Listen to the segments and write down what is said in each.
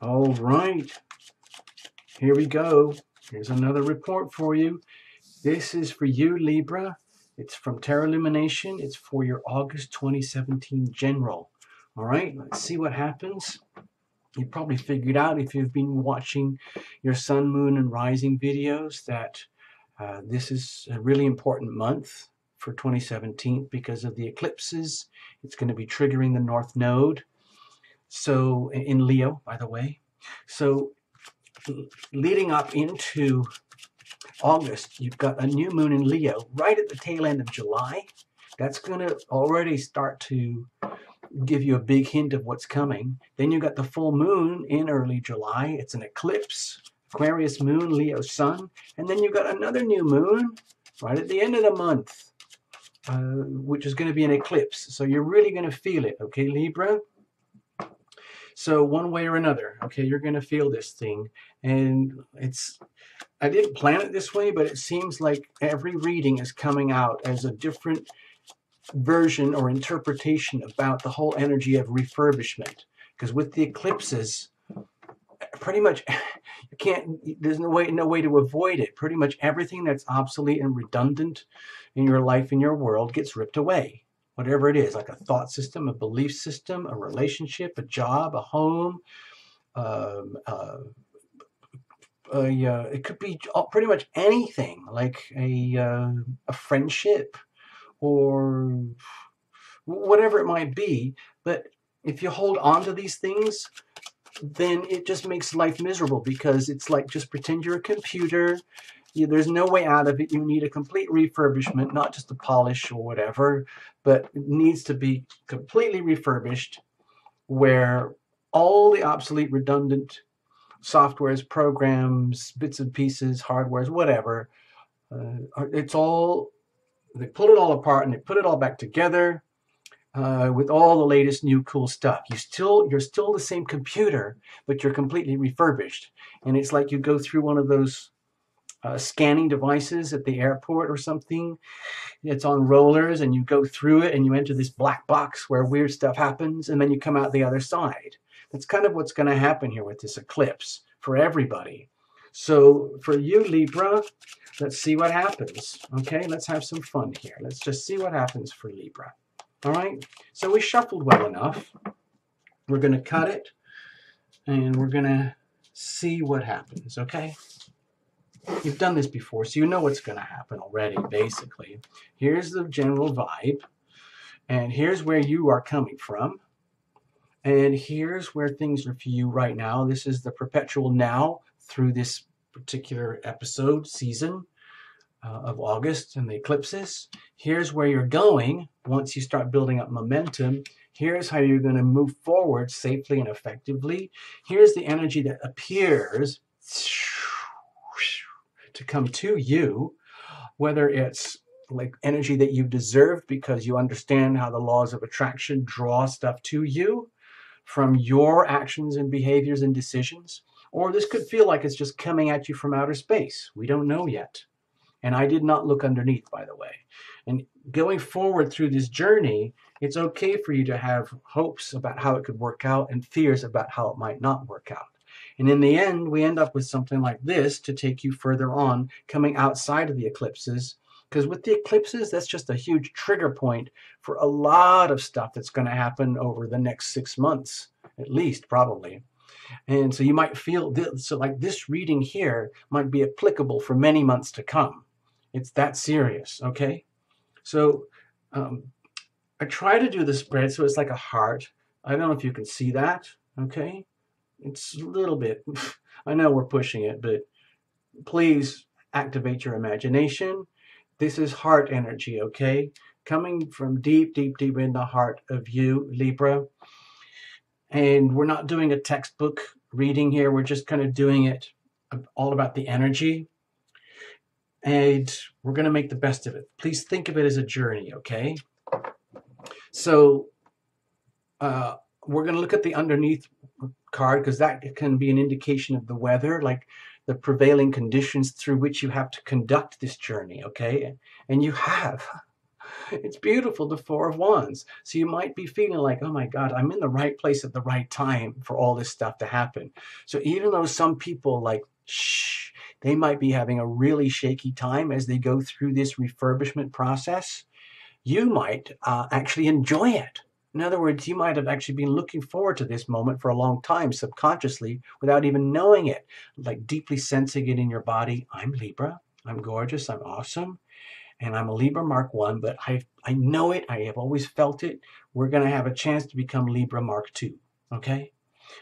All right, here we go. Here's another report for you. This is for you, Libra. It's from Lumination. It's for your August 2017 general. All right, let's see what happens. You probably figured out if you've been watching your sun, moon, and rising videos that this is a really important month for 2017 because of the eclipses. It's going to be triggering the North Node. So in Leo, by the way. So leading up into August, you've got a new moon in Leo right at the tail end of July. That's going to already start to give you a big hint of what's coming. Then you've got the full moon in early July. It's an eclipse, Aquarius moon, Leo sun. And then you've got another new moon right at the end of the month, which is going to be an eclipse. So you're really going to feel it, okay, Libra? So one way or another, okay, you're going to feel this thing. And I didn't plan it this way, but it seems like every reading is coming out as a different version or interpretation about the whole energy of refurbishment. Because with the eclipses, pretty much you can't, there's no way to avoid it. Pretty much everything that's obsolete and redundant in your life, in your world, gets ripped away. Whatever it is, like a thought system, a belief system, a relationship, a job, a home. It could be pretty much anything, like a friendship or whatever it might be. But if you hold on to these things, then it just makes life miserable, because it's like, just pretend you're a computer. There's no way out of it. You need a complete refurbishment, not just a polish or whatever, but it needs to be completely refurbished, where all the obsolete, redundant softwares, programs, bits and pieces, hardwares, whatever, it's all, they pull it all apart and they put it all back together with all the latest new cool stuff. You're still the same computer, but you're completely refurbished. And it's like you go through one of those scanning devices at the airport or something. It's on rollers, and you go through it and you enter this black box where weird stuff happens, and then you come out the other side. That's kind of what's going to happen here with this eclipse for everybody. So for you, Libra, let's see what happens. Okay, let's have some fun here. Let's just see what happens for Libra. All right, so we shuffled well enough. We're going to cut it, and we're going to see what happens, okay? You've done this before, so you know what's going to happen already, basically. Here's the general vibe, and here's where you are coming from, and here's where things are for you right now. This is the perpetual now through this particular episode, season of August and the eclipses. Here's where you're going once you start building up momentum. Here's how you're going to move forward safely and effectively. Here's the energy that appears to come to you, whether it's like energy that you deserve because you understand how the laws of attraction draw stuff to you from your actions and behaviors and decisions, or this could feel like it's just coming at you from outer space. We don't know yet. And I did not look underneath, by the way. And going forward through this journey, it's okay for you to have hopes about how it could work out and fears about how it might not work out. And in the end, we end up with something like this to take you further on, coming outside of the eclipses. Because with the eclipses, that's just a huge trigger point for a lot of stuff that's going to happen over the next 6 months, at least, probably. And so you might feel this, so like this reading here might be applicable for many months to come. It's that serious, okay? So I try to do the spread so it's like a heart. I don't know if you can see that, okay? It's a little bit, I know we're pushing it, but please activate your imagination. This is heart energy, okay? Coming from deep, deep, deep in the heart of you, Libra. And we're not doing a textbook reading here. We're just kind of doing it all about the energy. And we're going to make the best of it. Please think of it as a journey, okay? So we're going to look at the underneath card, because that can be an indication of the weather, like the prevailing conditions through which you have to conduct this journey, okay? And you have. It's beautiful, the Four of Wands. So you might be feeling like, oh my God, I'm in the right place at the right time for all this stuff to happen. So even though some people like, shh, they might be having a really shaky time as they go through this refurbishment process, you might actually enjoy it. In other words, you might have actually been looking forward to this moment for a long time, subconsciously, without even knowing it, like deeply sensing it in your body. I'm Libra, I'm gorgeous, I'm awesome, and I'm a Libra Mark 1, but I know it, I have always felt it. We're going to have a chance to become Libra Mark 2, okay?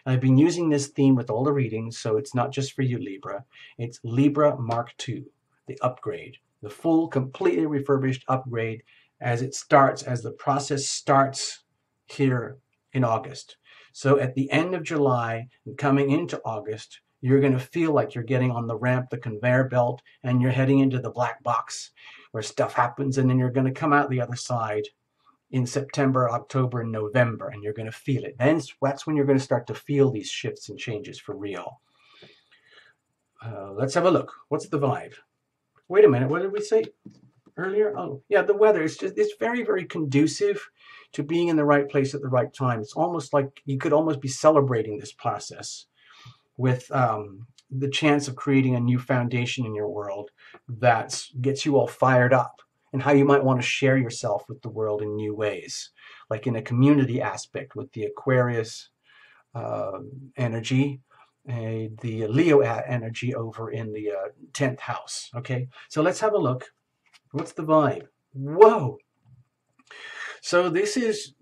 I've been using this theme with all the readings, so it's not just for you, Libra. It's Libra Mark 2, the upgrade, the full, completely refurbished upgrade as the process starts here in August. So at the end of July and coming into August, you're going to feel like you're getting on the ramp, the conveyor belt, and you're heading into the black box where stuff happens, and then you're going to come out the other side in September, October, and November, and you're going to feel it. Then that's when you're going to start to feel these shifts and changes for real. Let's have a look. What's the vibe? Wait a minute, what did we say earlier? Oh, yeah, the weather. It's very, very conducive to being in the right place at the right time. It's almost like you could almost be celebrating this process with the chance of creating a new foundation in your world that gets you all fired up, and how you might want to share yourself with the world in new ways, like in a community aspect with the Aquarius energy, the Leo energy over in the 10th house. Okay, so let's have a look. What's the vibe? Whoa! So this is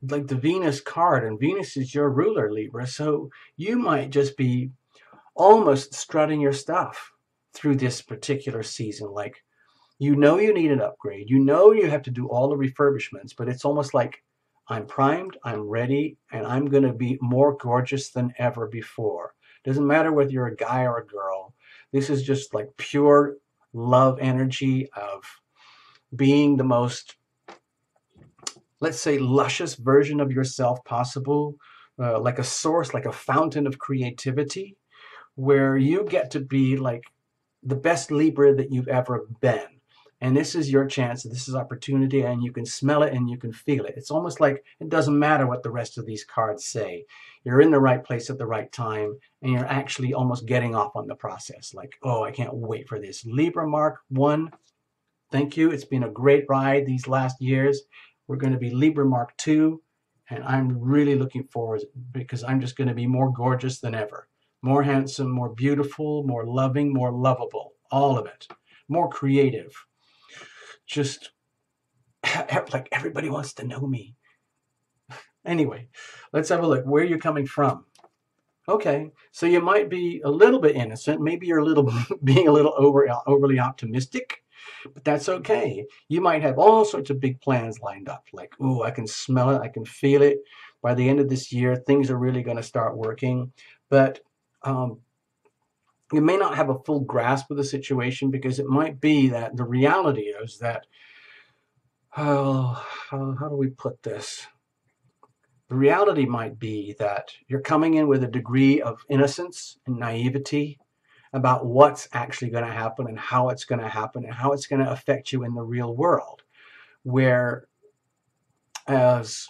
like the Venus card, and Venus is your ruler, Libra. So you might just be almost strutting your stuff through this particular season. Like, you know you need an upgrade. You know you have to do all the refurbishments, but it's almost like I'm primed, I'm ready, and I'm going to be more gorgeous than ever before. Doesn't matter whether you're a guy or a girl. This is just like pure love energy of being the most, let's say, luscious version of yourself possible, like a source, like a fountain of creativity, where you get to be like the best Libra that you've ever been. And this is your chance, this is opportunity, and you can smell it and you can feel it. It's almost like it doesn't matter what the rest of these cards say. You're in the right place at the right time, and you're actually almost getting off on the process. Like, oh, I can't wait for this. Libra Mark 1, thank you. It's been a great ride these last years. We're going to be Libra Mark 2, and I'm really looking forward, because I'm just going to be more gorgeous than ever. More handsome, more beautiful, more loving, more lovable. All of it. More creative. Just like everybody wants to know me. Anyway, let's have a look. Where are you coming from? Okay, so you might be a little bit innocent. Maybe you're being a little overly optimistic, but that's okay. You might have all sorts of big plans lined up. Like, ooh, I can smell it. I can feel it. By the end of this year, things are really going to start working. But you may not have a full grasp of the situation, because it might be that the reality is that, how do we put this? The reality might be that you're coming in with a degree of innocence and naivety about what's actually going to happen and how it's going to happen and how it's going to affect you in the real world, where as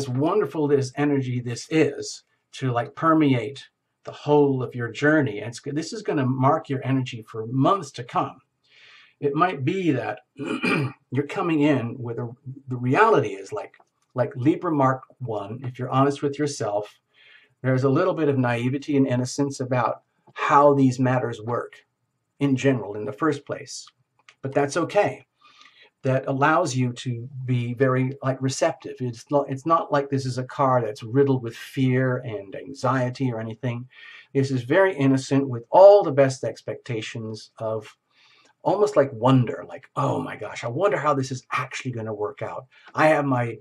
wonderful this energy this is to like permeate the whole of your journey, and this is going to mark your energy for months to come. It might be that you're coming in with the reality is like Libra Mark 1, if you're honest with yourself, there's a little bit of naivety and innocence about how these matters work in general in the first place. But that's okay. That allows you to be very like receptive. It's not like this is a card that's riddled with fear and anxiety or anything. This is very innocent with all the best expectations of almost like wonder, like, oh my gosh, I wonder how this is actually going to work out. I have my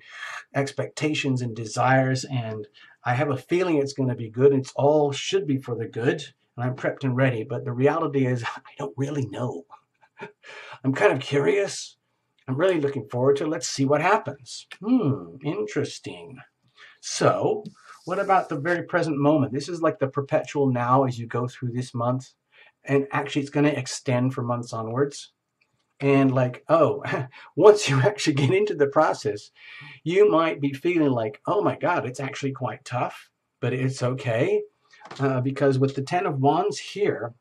expectations and desires, and I have a feeling it's going to be good. It's all should be for the good, and I'm prepped and ready. But the reality is, I don't really know. I'm kind of curious. I'm really looking forward to it. Let's see what happens. Interesting. So, what about the very present moment? This is like the perpetual now as you go through this month. And actually, it's going to extend for months onwards. And like, oh, once you actually get into the process, you might be feeling like, oh my God, it's actually quite tough, but it's okay. Because with the 10 of Wands here,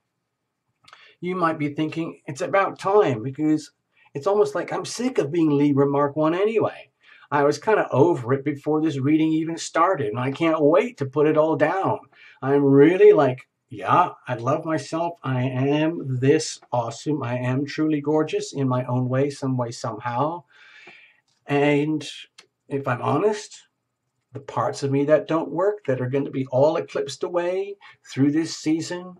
you might be thinking it's about time, because it's almost like I'm sick of being Libra Mark 1 anyway. I was kind of over it before this reading even started, and I can't wait to put it all down. I'm really like, yeah, I love myself. I am this awesome. I am truly gorgeous in my own way, some way, somehow. And if I'm honest, the parts of me that don't work, that are going to be all eclipsed away through this season,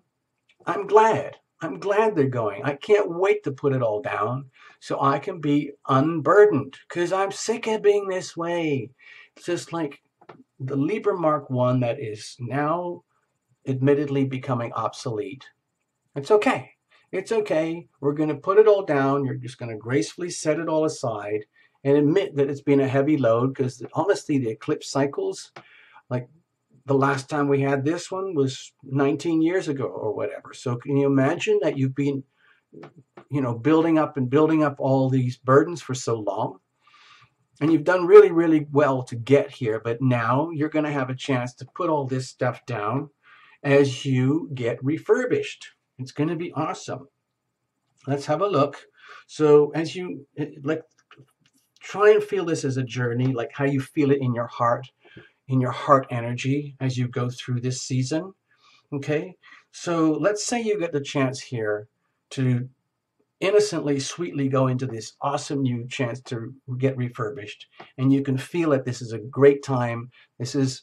I'm glad. I'm glad they're going. I can't wait to put it all down so I can be unburdened, because I'm sick of being this way. It's just like the Libra Mark 1 that is now admittedly becoming obsolete. It's okay. It's okay. We're going to put it all down. You're just going to gracefully set it all aside and admit that it's been a heavy load, because honestly, the eclipse cycles, like the last time we had this one was 19 years ago or whatever. So can you imagine that you've been, building up and building up all these burdens for so long? And you've done really, really well to get here. But now you're going to have a chance to put all this stuff down as you get refurbished. It's going to be awesome. Let's have a look. So as you try and feel this as a journey, like how you feel it in your heart energy as you go through this season. Okay, so let's say you get the chance here to innocently, sweetly go into this awesome new chance to get refurbished, and you can feel that this is a great time. This is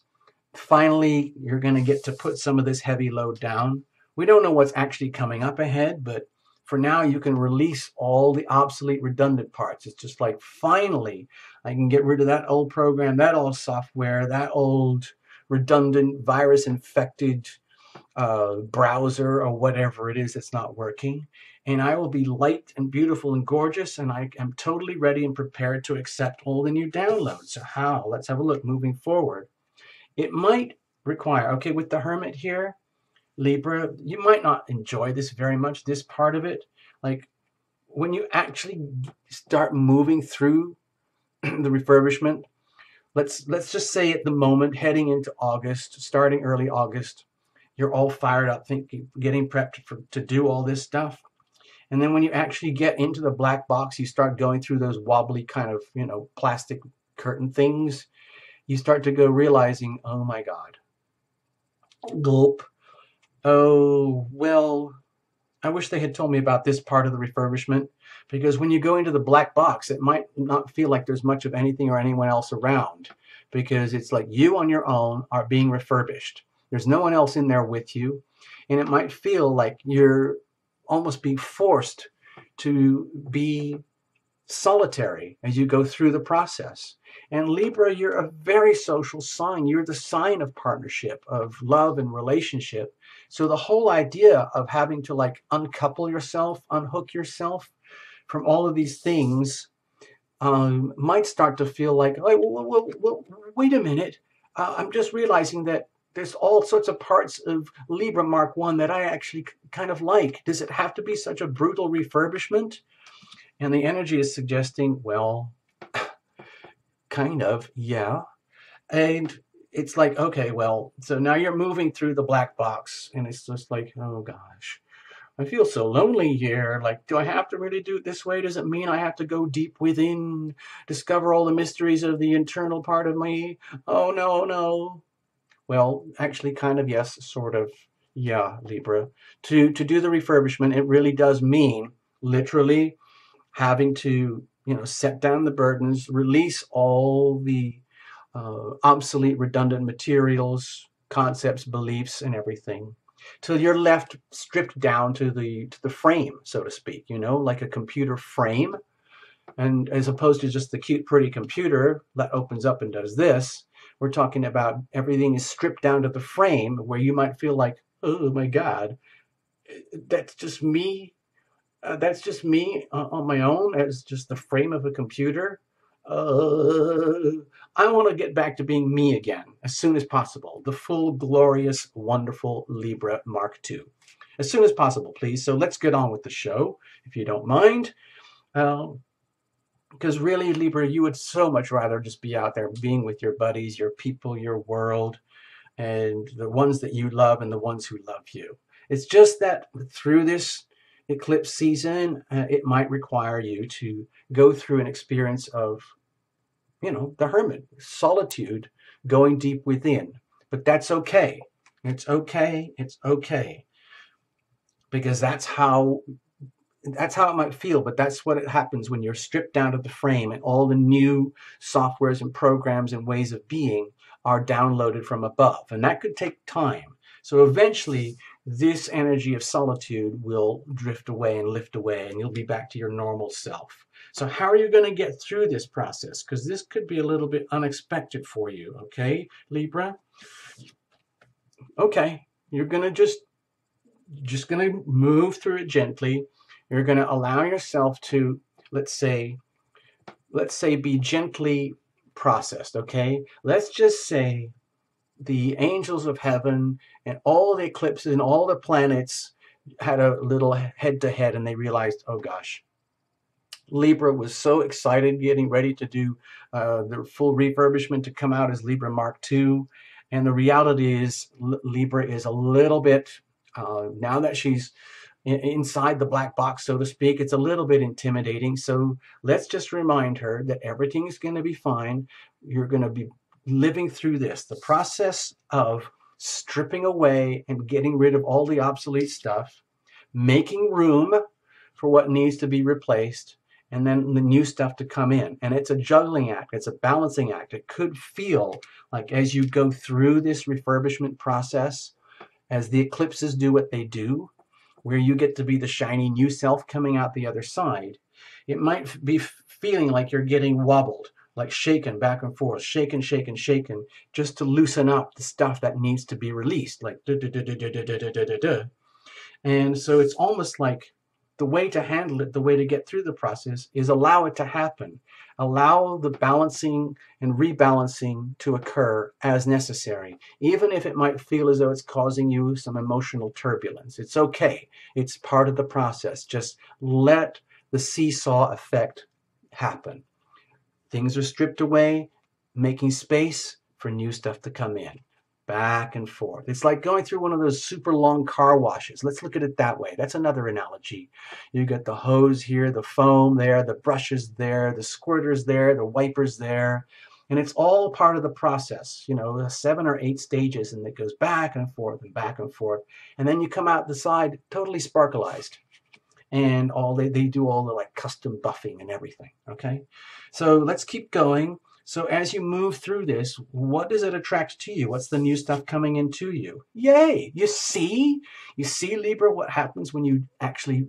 finally, you're going to get to put some of this heavy load down. We don't know what's actually coming up ahead, but for now, you can release all the obsolete, redundant parts. It's just like, finally, I can get rid of that old program, that old software, that old redundant, virus-infected browser or whatever it is that's not working. And I will be light and beautiful and gorgeous, and I am totally ready and prepared to accept all the new downloads. So how? Let's have a look moving forward. It might require, okay, with the Hermit here, Libra, you might not enjoy this very much, this part of it. Like when you actually start moving through the refurbishment, let's just say at the moment, heading into August, starting early August, you're all fired up, thinking, getting prepped to do all this stuff. And then when you actually get into the black box, you start going through those wobbly kind of, plastic curtain things. You start to go realizing, oh my God, gulp. Oh, well, I wish they had told me about this part of the refurbishment, because when you go into the black box, it might not feel like there's much of anything or anyone else around, because it's like you on your own are being refurbished. There's no one else in there with you, and it might feel like you're almost being forced to be solitary as you go through the process. And Libra, you're a very social sign. You're the sign of partnership, of love and relationship. So the whole idea of having to like uncouple yourself, unhook yourself from all of these things might start to feel like, oh, well, wait a minute. I'm just realizing that there's all sorts of parts of Libra Mark 1 that I actually kind of like. Does it have to be such a brutal refurbishment? And the energy is suggesting, well, kind of, yeah. And it's like, okay, well, so now you're moving through the black box, and it's just like, oh gosh, I feel so lonely here. Like, do I have to really do it this way? Does it mean I have to go deep within, discover all the mysteries of the internal part of me? Oh, no. Well, actually, kind of, yes, sort of, yeah, Libra. To do the refurbishment, it really does mean, literally, having to, set down the burdens, release all the obsolete, redundant materials, concepts, beliefs, and everything, till you're left stripped down to the frame, so to speak, like a computer frame. And as opposed to just the cute, pretty computer that opens up and does this, we're talking about everything is stripped down to the frame, where you might feel like, oh my God, that's just me. That's just me on my own as just the frame of a computer. I want to get back to being me again as soon as possible. The full, glorious, wonderful Libra Mark II. As soon as possible, please. So let's get on with the show, if you don't mind. Because really, Libra, you would so much rather just be out there being with your buddies, your people, your world, and the ones that you love and the ones who love you. It's just that through this eclipse season, it might require you to go through an experience of, the hermit, solitude, going deep within. But that's okay. It's okay. It's okay. Because that's how it might feel, but that's what it happens when you're stripped down to the frame and all the new softwares and programs and ways of being are downloaded from above. And that could take time. So eventually this energy of solitude will drift away and lift away, and you'll be back to your normal self. So how are you going to get through this process? Because this could be a little bit unexpected for you, okay, Libra? Okay, you're going to just going to move through it gently. You're going to allow yourself to, let's say, be gently processed, okay? Let's just say the angels of heaven and all the eclipses and all the planets had a little head-to-head, and they realized, oh gosh, Libra was so excited getting ready to do the full refurbishment to come out as Libra Mark II. And the reality is Libra is a little bit, now that she's inside the black box, so to speak, it's a little bit intimidating. So let's just remind her that everything is going to be fine. You're going to be living through this. The process of stripping away and getting rid of all the obsolete stuff, making room for what needs to be replaced, and then the new stuff to come in. And it's a juggling act. It's a balancing act. It could feel like as you go through this refurbishment process, as the eclipses do what they do, where you get to be the shiny new self coming out the other side, it might be feeling like you're getting wobbled, like shaken back and forth, shaken, shaken, shaken, just to loosen up the stuff that needs to be released, like duh, duh, duh, duh, duh, duh, duh, duh, duh, duh. And so it's almost like the way to handle it, the way to get through the process is allow it to happen. Allow the balancing and rebalancing to occur as necessary, even if it might feel as though it's causing you some emotional turbulence. It's okay. It's part of the process. Just let the seesaw effect happen. Things are stripped away, making space for new stuff to come in. Back and forth. It's like going through one of those super long car washes. Let's look at it that way. That's another analogy. You got the hose here, the foam there, the brushes there, the squirters there, the wipers there. And it's all part of the process, 7 or 8 stages, and it goes back and forth and back and forth. And then you come out the side totally sparkleized. And they do all the like custom buffing and everything. Okay. So let's keep going. So as you move through this, what does it attract to you? What's the new stuff coming into you? Yay! You see, Libra, what happens when you actually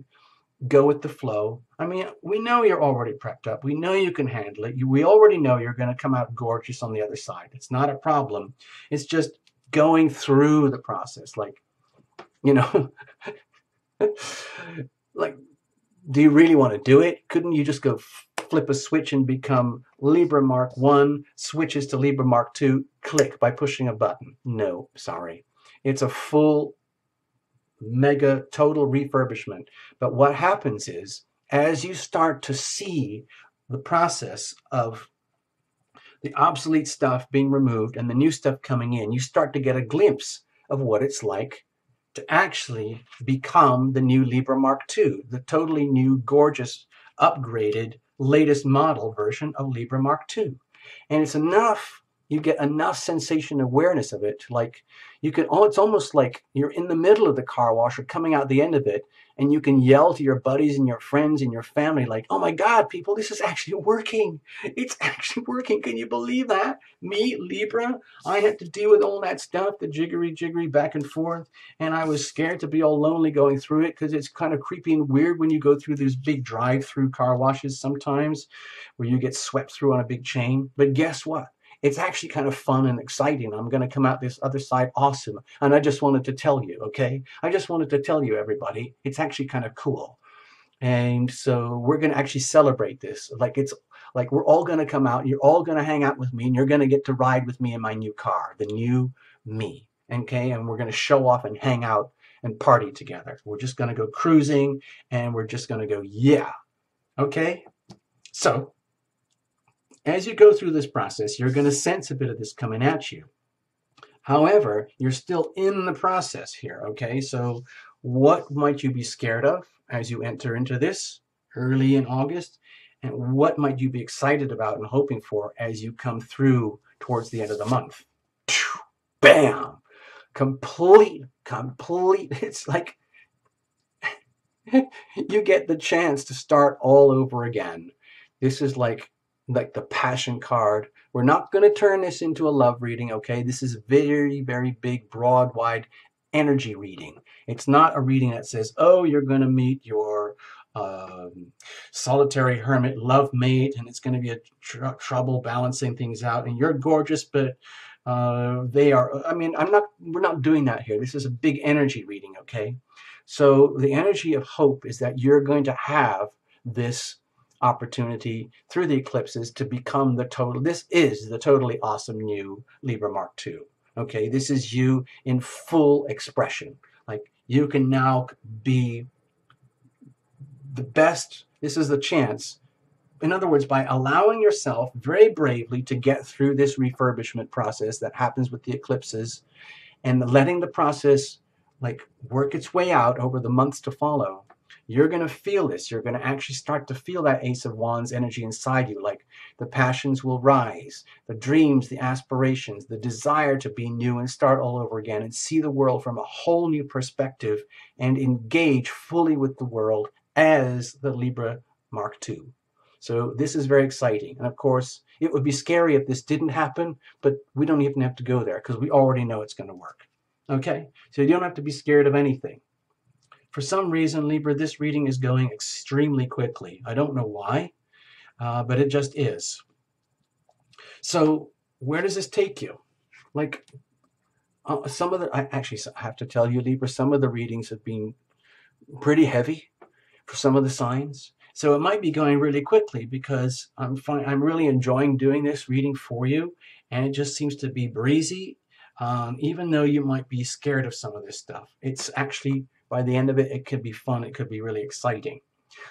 go with the flow. I mean, we know you're already prepped up. We know you can handle it. We already know you're going to come out gorgeous on the other side. It's not a problem. It's just going through the process. Like, like, do you really want to do it? Couldn't you just go flip a switch and become Libra Mark 1, switches to Libra Mark 2, click by pushing a button? No, sorry. It's a full, mega, total refurbishment. But what happens is, as you start to see the process of the obsolete stuff being removed and the new stuff coming in, you start to get a glimpse of what it's like to actually become the new Libra Mark II, the totally new, gorgeous, upgraded, latest model version of Libra Mark II. And it's enough, you get enough sensation awareness of it, like it's almost like you're in the middle of the car wash or coming out the end of it, and you can yell to your buddies and your friends and your family like, oh my God, people, this is actually working. It's actually working. Can you believe that? Me, Libra, I had to deal with all that stuff, the jiggery back and forth, and I was scared to be all lonely going through it because it's kind of creepy and weird when you go through these big drive-through car washes sometimes where you get swept through on a big chain. But guess what? It's actually kind of fun and exciting. I'm going to come out this other side awesome. And I just wanted to tell you, okay? I just wanted to tell you, everybody, it's actually kind of cool. And so we're going to actually celebrate this. It's like we're all going to come out. You're all going to hang out with me, and you're going to get to ride with me in my new car, the new me. Okay? And we're going to show off and hang out and party together. We're just going to go cruising, and we're just going to go, yeah. Okay? So, as you go through this process, you're going to sense a bit of this coming at you. However, you're still in the process here, okay? So what might you be scared of as you enter into this early in August? And what might you be excited about and hoping for as you come through towards the end of the month? Bam! Complete. It's like you get the chance to start all over again. This is like the passion card. We're not going to turn this into a love reading, okay? This is very, very big, broad, wide energy reading. It's not a reading that says, oh, you're going to meet your solitary hermit love mate, and it's going to be a trouble balancing things out, and you're gorgeous, but they are, I mean, we're not doing that here. This is a big energy reading, okay? So the energy of hope is that you're going to have this opportunity through the eclipses to become this is the totally awesome new Libra Mark II. Okay, this is you in full expression. Like, you can now be the best. This is the chance. In other words, by allowing yourself very bravely to get through this refurbishment process that happens with the eclipses, and letting the process like work its way out over the months to follow, you're going to feel this. You're going to actually start to feel that Ace of Wands energy inside you. Like, the passions will rise, the dreams, the aspirations, the desire to be new and start all over again and see the world from a whole new perspective and engage fully with the world as the Libra Mark II. So this is very exciting. And of course, it would be scary if this didn't happen, but we don't even have to go there because we already know it's going to work. Okay? So you don't have to be scared of anything. For some reason, Libra, this reading is going extremely quickly. I don't know why, but it just is. So where does this take you? Like, I actually have to tell you, Libra, some of the readings have been pretty heavy for some of the signs. So it might be going really quickly because I'm really enjoying doing this reading for you, and it just seems to be breezy. Even though you might be scared of some of this stuff, it's actually, by the end of it, it could be fun. It could be really exciting.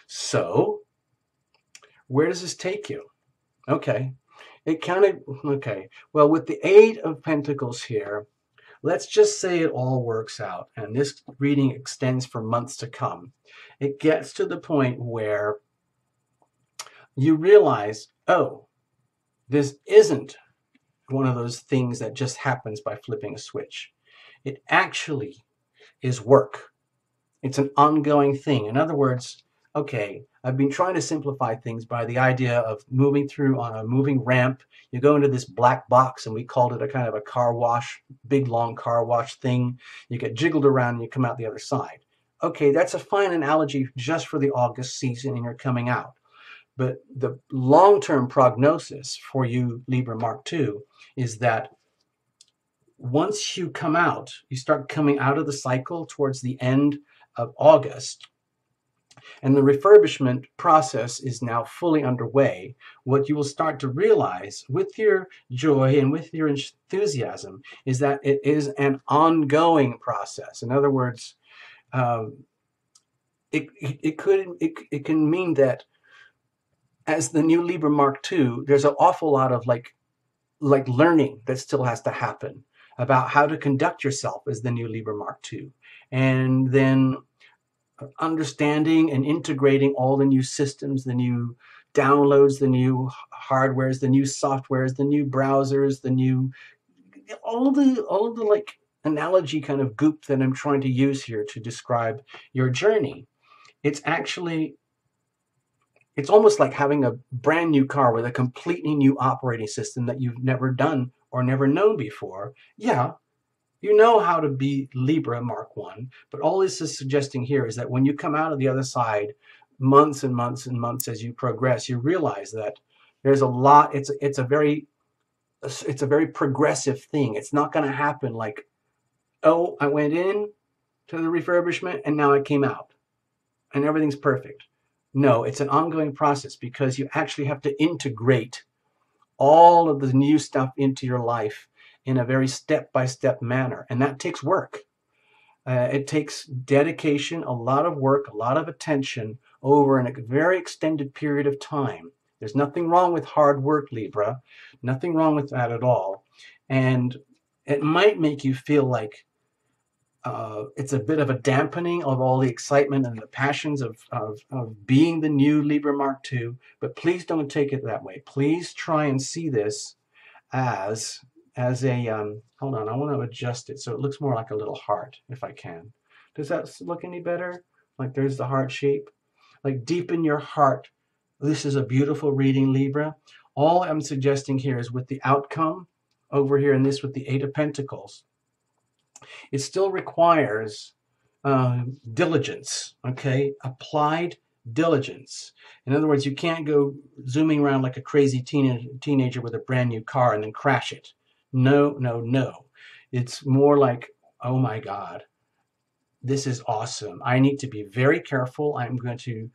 So where does this take you? Okay. Okay. Well, with the Eight of Pentacles here, let's just say it all works out, and this reading extends for months to come. It gets to the point where you realize, oh, this isn't one of those things that just happens by flipping a switch. It actually is work. It's an ongoing thing. In other words, okay, I've been trying to simplify things by the idea of moving through on a moving ramp. You go into this black box, and we called it a kind of a car wash, big long car wash thing. You get jiggled around and you come out the other side. Okay, that's a fine analogy just for the August season, and you're coming out. But the long-term prognosis for you, Libra Mark II, is that once you come out, you start coming out of the cycle towards the end of August, and the refurbishment process is now fully underway. What you will start to realize with your joy and with your enthusiasm is that it is an ongoing process. In other words, it can mean that as the new Libra Mark II, there's an awful lot of like learning that still has to happen about how to conduct yourself as the new Libra Mark II. And then understanding and integrating all the new systems, the new downloads, the new hardwares, the new softwares, the new browsers, the new, all of the like analogy kind of goop that I'm trying to use here to describe your journey. It's almost like having a brand new car with a completely new operating system that you've never done or never known before. Yeah, you know how to be Libra Mark I, but all this is suggesting here is that when you come out of the other side, months and months and months as you progress, you realize that there's a lot. It's a very progressive thing. It's not going to happen like, oh, I went in to the refurbishment and now I came out and everything's perfect. No, it's an ongoing process because you actually have to integrate all of the new stuff into your life in a very step-by-step manner, and that takes work. It takes dedication, a lot of work, a lot of attention over a very extended period of time. There's nothing wrong with hard work, Libra. Nothing wrong with that at all. And it might make you feel like it's a bit of a dampening of all the excitement and the passions of being the new Libra Mark II, but please don't take it that way. Please try and see this as a, hold on, I want to adjust it so it looks more like a little heart if I can. Does that look any better? Like there's the heart shape. Like deep in your heart, this is a beautiful reading, Libra. All I'm suggesting here is with the outcome over here and this with the Eight of Pentacles, it still requires diligence, okay? Applied diligence. In other words, you can't go zooming around like a crazy teenager with a brand new car and then crash it. No, no, no. It's more like, oh my God, this is awesome. I need to be very careful. I'm going to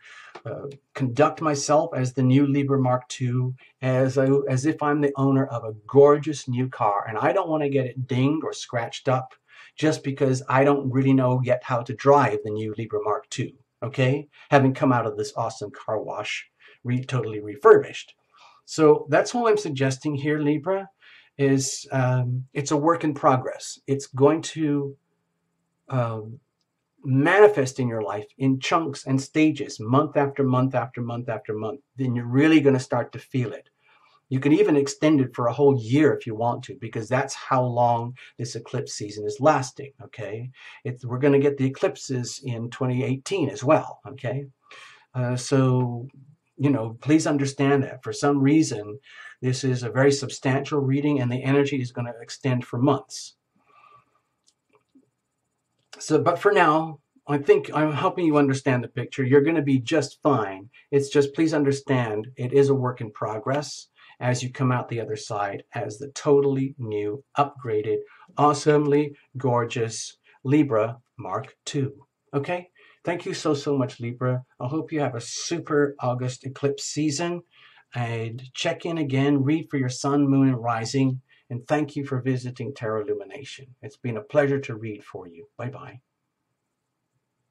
conduct myself as the new Libra Mark II, as if I'm the owner of a gorgeous new car, and I don't want to get it dinged or scratched up just because I don't really know yet how to drive the new Libra Mark II, okay? Having come out of this awesome car wash, totally refurbished. So that's all I'm suggesting here, Libra, is it's a work in progress. It's going to manifest in your life in chunks and stages, month after month after month after month. Then you're really going to start to feel it. You can even extend it for a whole year if you want to, because that's how long this eclipse season is lasting, okay? We're going to get the eclipses in 2018 as well, okay? So, you know, please understand that. For some reason, this is a very substantial reading and the energy is going to extend for months. So, but for now, I think I'm helping you understand the picture. You're going to be just fine. It's just, please understand, it is a work in progress as you come out the other side as the totally new, upgraded, awesomely gorgeous Libra Mark II. Okay? Thank you so, so much, Libra. I hope you have a super August eclipse season. And check in again, read for your sun, moon, and rising. And thank you for visiting Tarot Lumination. It's been a pleasure to read for you. Bye-bye.